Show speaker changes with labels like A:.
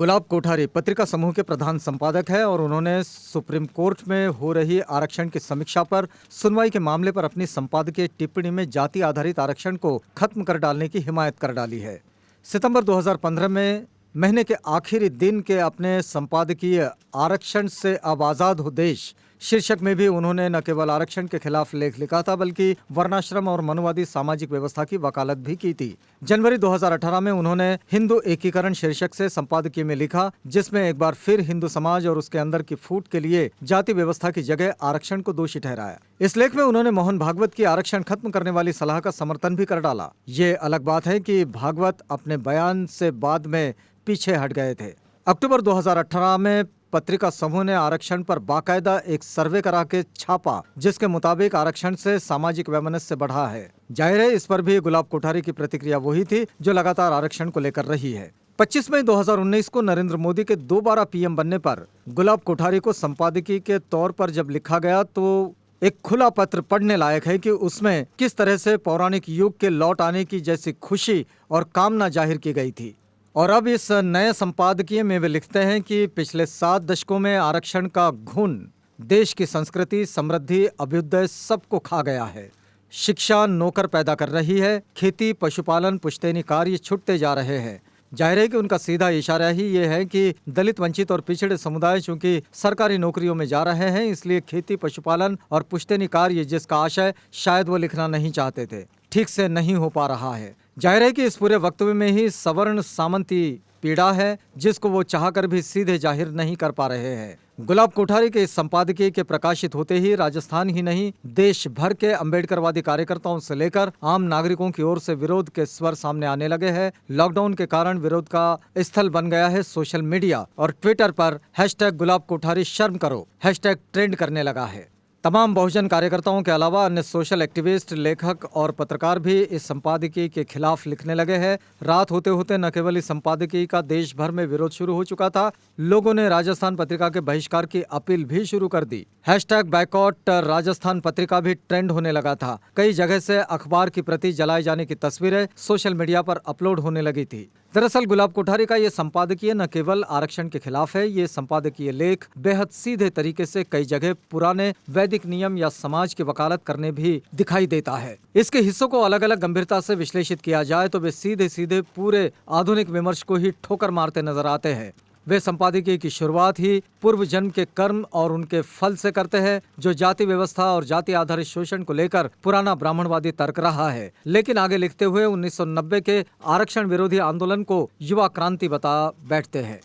A: गुलाब कोठारी पत्रिका समूह के प्रधान संपादक है और उन्होंने सुप्रीम कोर्ट में हो रही आरक्षण की समीक्षा पर सुनवाई के मामले पर अपनी संपादकीय टिप्पणी में जाति आधारित आरक्षण को खत्म कर डालने की हिमायत कर डाली है। सितंबर 2015 में महीने के आखिरी दिन के अपने संपादकीय आरक्षण से अब आजाद हो देश शीर्षक में भी उन्होंने न केवल आरक्षण के खिलाफ लेख लिखा था बल्कि वर्णाश्रम और मनुवादी सामाजिक व्यवस्था की वकालत भी की थी। जनवरी 2018 में उन्होंने हिंदू एकीकरण शीर्षक से संपादकीय में लिखा, जिसमें एक बार फिर हिंदू समाज और उसके अंदर की फूट के लिए जाति व्यवस्था की जगह आरक्षण को दोषी ठहराया। इस लेख में उन्होंने मोहन भागवत की आरक्षण खत्म करने वाली सलाह का समर्थन भी कर डाला। ये अलग बात है कि भागवत अपने बयान से बाद में पीछे हट गए थे। अक्टूबर 2018 में पत्रिका समूह ने आरक्षण पर बाकायदा एक सर्वे करा के छापा, जिसके मुताबिक आरक्षण से सामाजिक वैमनस्य बढ़ा है। जाहिर है इस पर भी गुलाब कोठारी की प्रतिक्रिया वही थी जो लगातार आरक्षण को लेकर रही है। 25 मई 2019 को नरेंद्र मोदी के दोबारा पीएम बनने पर गुलाब कोठारी को संपादकीय के तौर पर जब लिखा गया तो एक खुला पत्र पढ़ने लायक है कि उसमें किस तरह से पौराणिक युग के लौट आने की जैसी खुशी और कामना जाहिर की गई थी। और अब इस नए संपादकीय में वे लिखते हैं कि पिछले 7 दशकों में आरक्षण का घुन देश की संस्कृति, समृद्धि, अभ्युदय सबको खा गया है। शिक्षा नौकर पैदा कर रही है, खेती, पशुपालन, पुश्तैनी कार्य छूटते जा रहे हैं। जाहिर है कि उनका सीधा इशारा ही ये है कि दलित, वंचित और पिछड़े समुदाय चूंकि सरकारी नौकरियों में जा रहे हैं, इसलिए खेती, पशुपालन और पुश्तैनी कार्य जिसका आशय शायद वो लिखना नहीं चाहते थे, ठीक से नहीं हो पा रहा है। जाहिर है कि इस पूरे वक्तव्य में ही सवर्ण सामंती पीड़ा है, जिसको वो चाहकर भी सीधे जाहिर नहीं कर पा रहे हैं। गुलाब कोठारी के इस संपादकीय के प्रकाशित होते ही राजस्थान ही नहीं, देश भर के अम्बेडकरवादी कार्यकर्ताओं से लेकर आम नागरिकों की ओर से विरोध के स्वर सामने आने लगे हैं। लॉकडाउन के कारण विरोध का स्थल बन गया है सोशल मीडिया और ट्विटर पर #गुलाब कोठारी शर्म करो # ट्रेंड करने लगा है। तमाम बहुजन कार्यकर्ताओं के अलावा अन्य सोशल एक्टिविस्ट, लेखक और पत्रकार भी इस संपादकीय के खिलाफ लिखने लगे हैं। रात होते होते न केवल इस संपादकीय का देश भर में विरोध शुरू हो चुका था, लोगों ने राजस्थान पत्रिका के बहिष्कार की अपील भी शुरू कर दी। #बायकॉट राजस्थान पत्रिका भी ट्रेंड होने लगा था। कई जगह से अखबार की प्रति जलाए जाने की तस्वीरें सोशल मीडिया पर अपलोड होने लगी थी। दरअसल गुलाब कोठारी का ये संपादकीय न केवल आरक्षण के खिलाफ है, ये संपादकीय लेख बेहद सीधे तरीके से कई जगह पुराने वैदिक नियम या समाज की वकालत करने भी दिखाई देता है। इसके हिस्सों को अलग अलग गंभीरता से विश्लेषित किया जाए तो वे सीधे सीधे पूरे आधुनिक विमर्श को ही ठोकर मारते नजर आते हैं। वे संपादकीय की शुरुआत ही पूर्व जन्म के कर्म और उनके फल से करते हैं, जो जाति व्यवस्था और जाति आधारित शोषण को लेकर पुराना ब्राह्मणवादी तर्क रहा है। लेकिन आगे लिखते हुए 1990 के आरक्षण विरोधी आंदोलन को युवा क्रांति बता बैठते हैं।